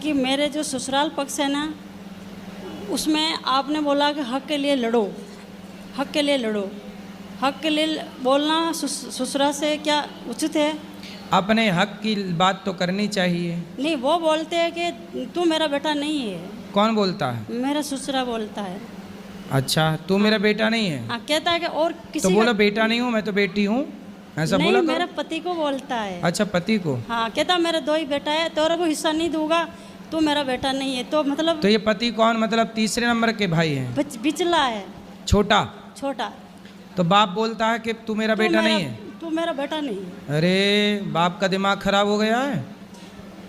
कि मेरे जो ससुराल पक्ष है ना, उसमें आपने बोला कि हक के लिए लड़ो, हक के लिए लड़ो। हक के लिए बोलना ससुराल से क्या उचित है? अपने हक की बात तो करनी चाहिए। नहीं, वो बोलते हैं कि तू मेरा बेटा नहीं है। कौन बोलता है? मेरा ससुरा बोलता है। अच्छा, तू मेरा बेटा नहीं है? हाँ, कहता है कि और किसी तो बोला का... बेटा नहीं हूँ, मैं तो बेटी हूँ, ऐसा नहीं, बोला करो। मेरे पति को बोलता है। अच्छा, पति को। हाँ, कहता मेरा 2 ही बेटा है, तेरे को हिस्सा नहीं दूंगा, तू मेरा बेटा नहीं है। तो मतलब तो ये पति कौन, मतलब तीसरे नंबर के भाई हैं? बिचला है, छोटा। छोटा। तो बाप बोलता है कि तू मेरा बेटा नहीं है। तू मेरा बेटा नहीं है। अरे बाप का दिमाग खराब हो गया है,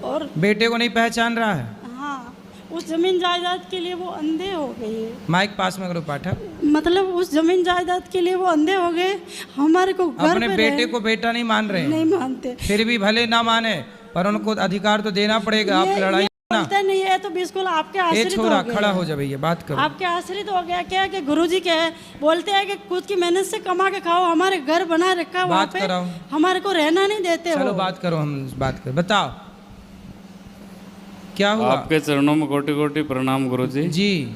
और बेटे को नहीं पहचान रहा है। हाँ, उस जमीन जायदाद के लिए वो अंधे हो गए। माइक पास में करो पाठक। मतलब उस जमीन जायदाद के लिए वो अंधे हो गए। हमारे को घर अपने पे बेटे को बेटा नहीं मान रहे हैं। नहीं मानते। फिर भी भले ना माने, पर उनको अधिकार तो देना पड़ेगा। आप लड़ाई ना बोलते नहीं है तो बिल्कुल आपके ये आश्रित छोरा हो गए। खड़ा हो जा भैया, बात करो। आपके आश्रित हो गया क्या कि गुरुजी के है, बोलते हैं कि खुद की मेहनत से कमा के खाओ, हमारे घर बना रखा वहाँ बात पे, कराओ। हमारे को रहना नहीं देते। चलो वो बात करो, हम बात करो, बताओ क्या हुआ? आपके चरणों में कोटि कोटि प्रणाम गुरुजी। जी।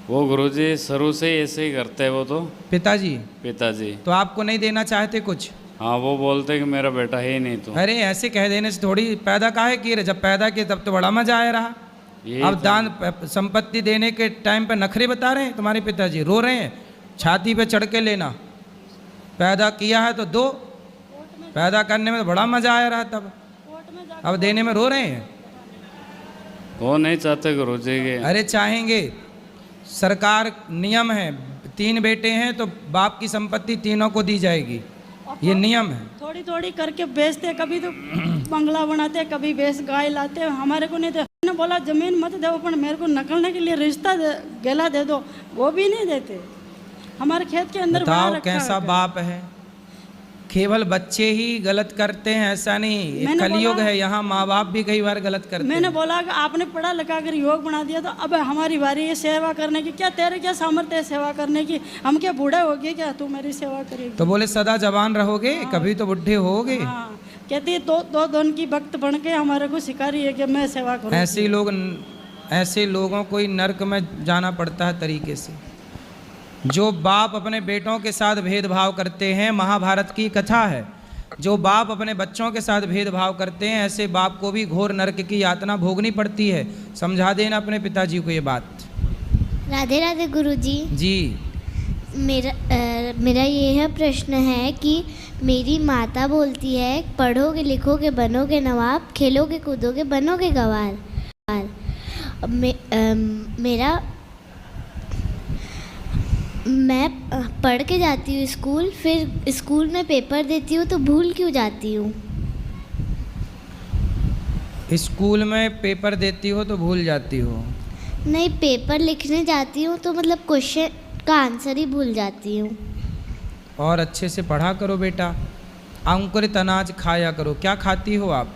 वो गुरुजी शुरू से ही ऐसे ही करते हैं वो तो पिताजी। पिताजी। तो आपको नहीं देना चाहते कुछ? हाँ, वो बोलते हैं कि मेरा बेटा है ही नहीं। तो अरे ऐसे कह देने से थोड़ी, पैदा काहे किए रहे? जब पैदा किए तब तो बड़ा मजा आया रहा। ये अब दान संपत्ति देने के टाइम पे नखरे बता रहे हैं तुम्हारे पिताजी, रो रहे हैं। छाती पे चढ़ के लेना, पैदा किया है तो दो। पैदा करने में तो बड़ा मजा आया रहा तब, अब देने में रो रहे हैं। वो नहीं चाहते गुरुजी के। अरे चाहेंगे, सरकार नियम है, 3 बेटे हैं तो बाप की संपत्ति तीनों को दी जाएगी, ये नियम है। थोड़ी थोड़ी करके बेचते, कभी तो बंगला बनाते, कभी भैंस गाय लाते, हमारे को नहीं दे। ने बोला जमीन मत दो, पर मेरे को नकलने के लिए रिश्ता गेला दे दो, वो भी नहीं देते। हमारे खेत के अंदर बना बताओ रखा कैसा है। बाप है। केवल बच्चे ही गलत करते हैं ऐसा नहीं, ये कलयुग है, यहाँ माँ बाप भी कई बार गलत करते मैंने हैं। बोला कि आपने पढ़ा लिखा कर योग बना दिया, तो अब हमारी बारी है सेवा करने की। क्या तेरे क्या सामर्थ्य है सेवा करने की? हम क्या बूढ़े हो गए क्या, तू मेरी सेवा करेगी? तो बोले सदा जवान रहोगे, कभी तो बुढ़े होगे। हाँ, कहती है दो दोन की भक्त बन के हमारे को सिखा रही है कि मैं सेवा करूँ। ऐसे लोगों को ही नर्क में जाना पड़ता है तरीके से। जो बाप अपने बेटों के साथ भेदभाव करते हैं, महाभारत की कथा है, जो बाप अपने बच्चों के साथ भेदभाव करते हैं, ऐसे बाप को भी घोर नरक की यातना भोगनी पड़ती है। समझा देना अपने पिताजी को ये बात। राधे राधे गुरुजी। जी। मेरा यह प्रश्न है कि मेरी माता बोलती है पढ़ोगे लिखोगे बनोगे नवाब, खेलोगे कूदोगे बनोगे गवार। मैं पढ़ के जाती हूँ स्कूल, फिर स्कूल में पेपर देती हूँ तो भूल क्यों जाती हूँ? स्कूल में पेपर देती हो तो भूल जाती हो? नहीं, पेपर लिखने जाती हूँ तो मतलब क्वेश्चन का आंसर ही भूल जाती हूँ। और अच्छे से पढ़ा करो बेटा, अंकुरित अनाज खाया करो। क्या खाती हो आप?